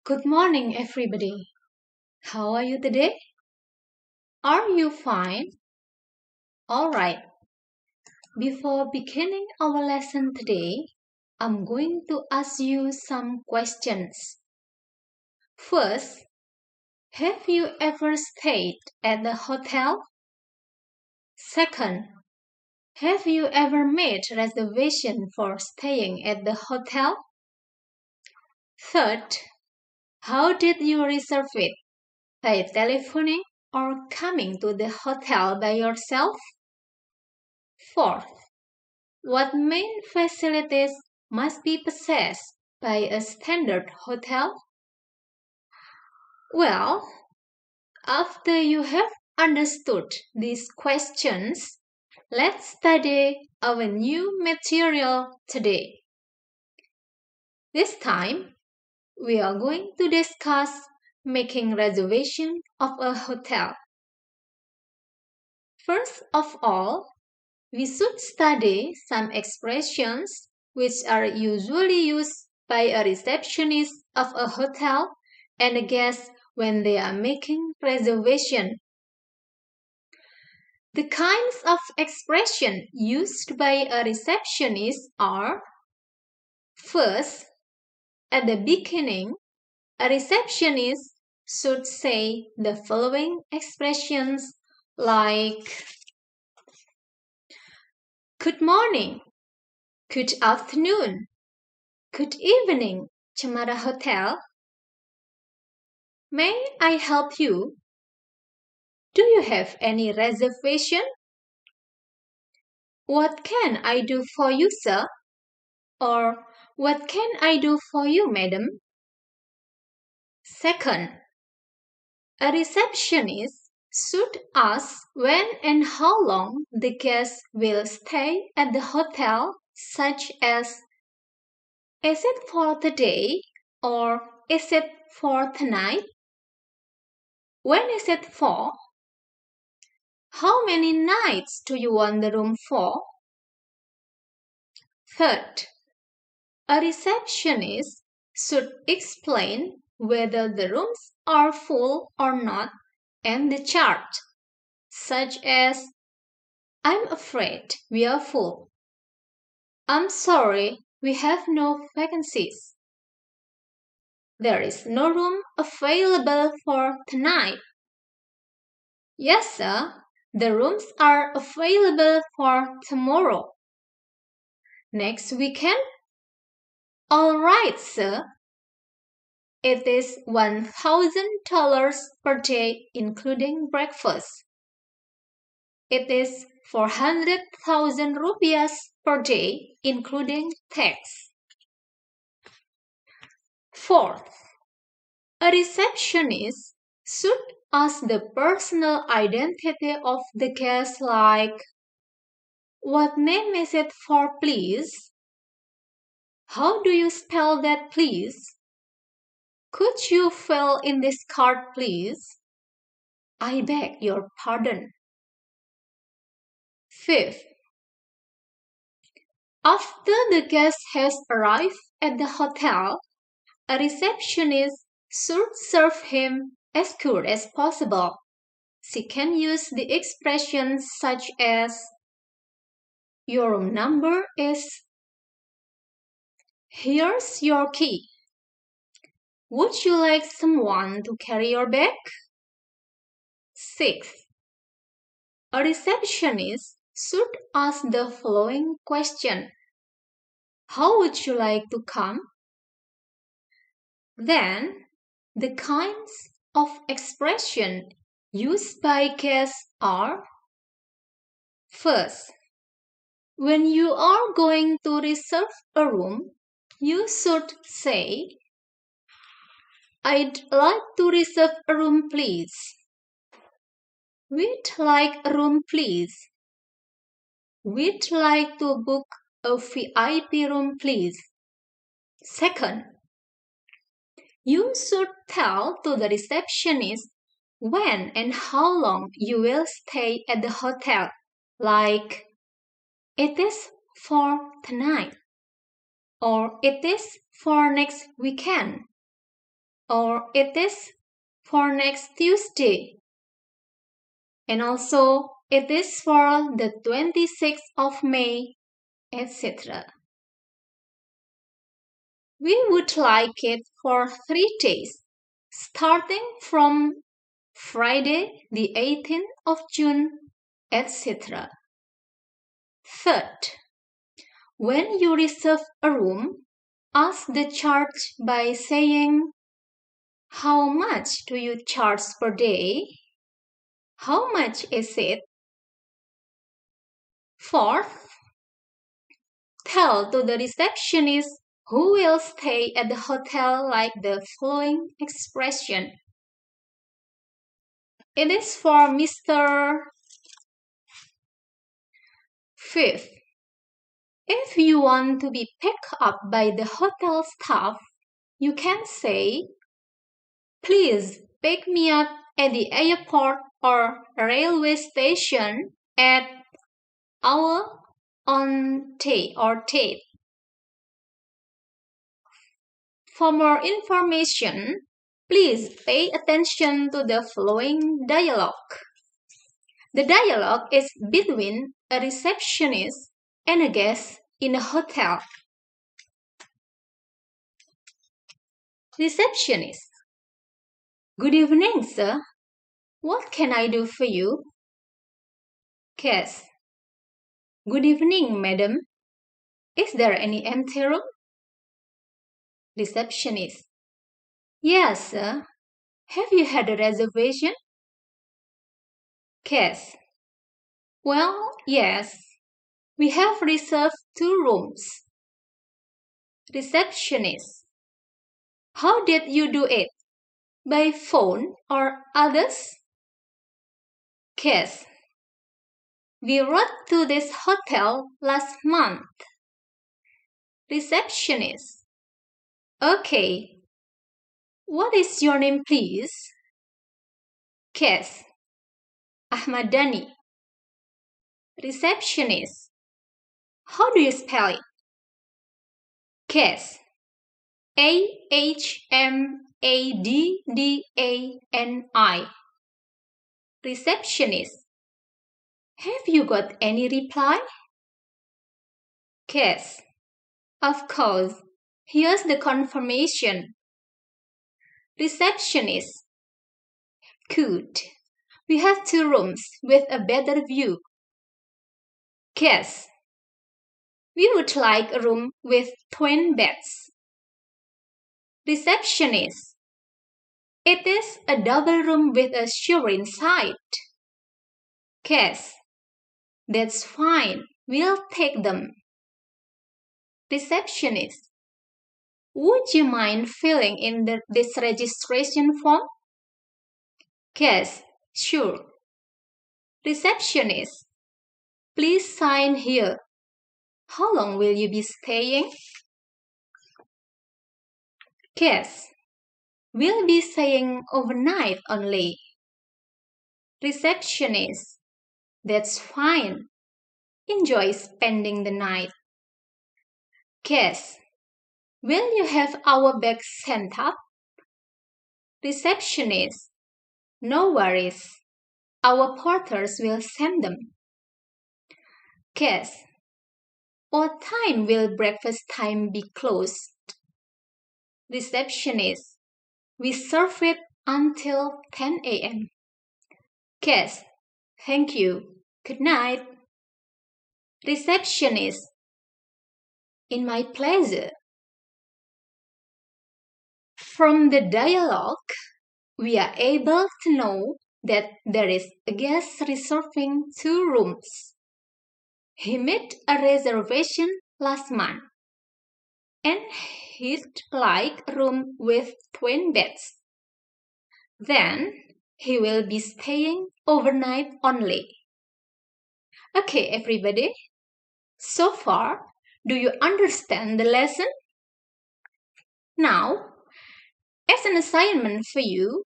Good morning, everybody. How are you today? Are you fine? All right. Before beginning our lesson today, I'm going to ask you some questions. First, have you ever stayed at the hotel? Second, have you ever made reservation for staying at the hotel? Third, how did you reserve it? By telephoning or coming to the hotel by yourself? Fourth, what main facilities must be possessed by a standard hotel? Well, after you have understood these questions, let's study our new material today. This time, we are going to discuss making reservation of a hotel. First of all, we should study some expressions which are usually used by a receptionist of a hotel and a guest when they are making reservation. The kinds of expression used by a receptionist are: first, at the beginning, a receptionist should say the following expressions like good morning, good afternoon, good evening, Chamara Hotel. May I help you? Do you have any reservation? What can I do for you, sir? Or what can I do for you, madam? Second, a receptionist should ask when and how long the guest will stay at the hotel, such as, is it for the day or is it for tonight? When is it for? How many nights do you want the room for? Third, a receptionist should explain whether the rooms are full or not and the chart, such as, I'm afraid we are full. I'm sorry, we have no vacancies. There is no room available for tonight. Yes, sir, the rooms are available for tomorrow. Next weekend? All right, sir. It is $1,000 per day, including breakfast. It is 400,000 rupiahs per day, including tax. Fourth, a receptionist should ask the personal identity of the guest like, what name is it for, please? How do you spell that, please? Could you fill in this card, please? I beg your pardon. Fifth, after the guest has arrived at the hotel, a receptionist should serve him as good as possible. She can use the expressions such as, your room number is, here's your key. Would you like someone to carry your bag? Sixth, a receptionist should ask the following question. How would you like to come? Then, the kinds of expression used by guests are: first, when you are going to reserve a room, you should say, I'd like to reserve a room, please. We'd like a room, please. We'd like to book a VIP room, please. Second, you should tell to the receptionist when and how long you will stay at the hotel, like, it is for tonight, or it is for next weekend. or it is for next Tuesday. And also, it is for the 26th of May, etc. We would like it for 3 days, starting from Friday the 18th of June, etc. Third, when you reserve a room, ask the charge by saying, "How much do you charge per day? How much is it?" Fourth, tell to the receptionist who will stay at the hotel like the following expression. It is for Mr. Fifth. If you want to be picked up by the hotel staff, you can say, "Please pick me up at the airport or railway station at our on date." For more information, please pay attention to the following dialogue. The dialogue is between a receptionist and a guest in a hotel. Receptionist: "Good evening, sir. What can I do for you?" Guest: "Good evening, madam. Is there any empty room?" Receptionist: "Yes, sir. Have you had a reservation?" Guest: "Well, yes. We have reserved 2 rooms." Receptionist: "How did you do it? By phone or others?" Guest: "We wrote to this hotel last month." Receptionist: "Okay. What is your name, please?" Guest: "Ahmadani." Receptionist: "How do you spell it?" Guest: "Ahmadani." Receptionist: "Have you got any reply?" Guest: "Of course. Here's the confirmation." Receptionist: "Good. We have 2 rooms with a better view." Guest: "We would like a room with twin beds." Receptionist: "It is a double room with a shower inside." Guest: "That's fine. We'll take them." Receptionist: "Would you mind filling in this registration form?" Guest: "Sure." Receptionist: "Please sign here. How long will you be staying?" Guest: "We'll be staying overnight only." Receptionist: "That's fine. Enjoy spending the night." Guest: "Will you have our bags sent up?" Receptionist: "No worries. Our porters will send them." Guest: "What time will breakfast time be closed?" Receptionist: "We serve it until 10 a.m. Guest: "Thank you. Good night." Receptionist: "In my pleasure." From the dialogue, we are able to know that there is a guest reserving 2 rooms. He made a reservation last month, and he'd like a room with twin beds. Then he will be staying overnight only. Okay, everybody. So far, do you understand the lesson? Now, as an assignment for you,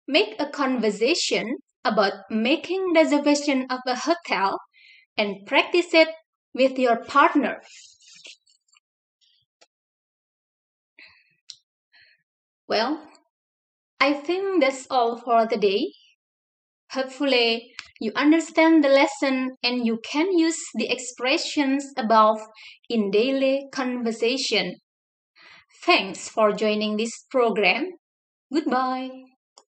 make a conversation about making reservation of a hotel and practice it with your partner. Well, I think that's all for today. Hopefully, you understand the lesson and you can use the expressions above in daily conversation. Thanks for joining this program. Goodbye.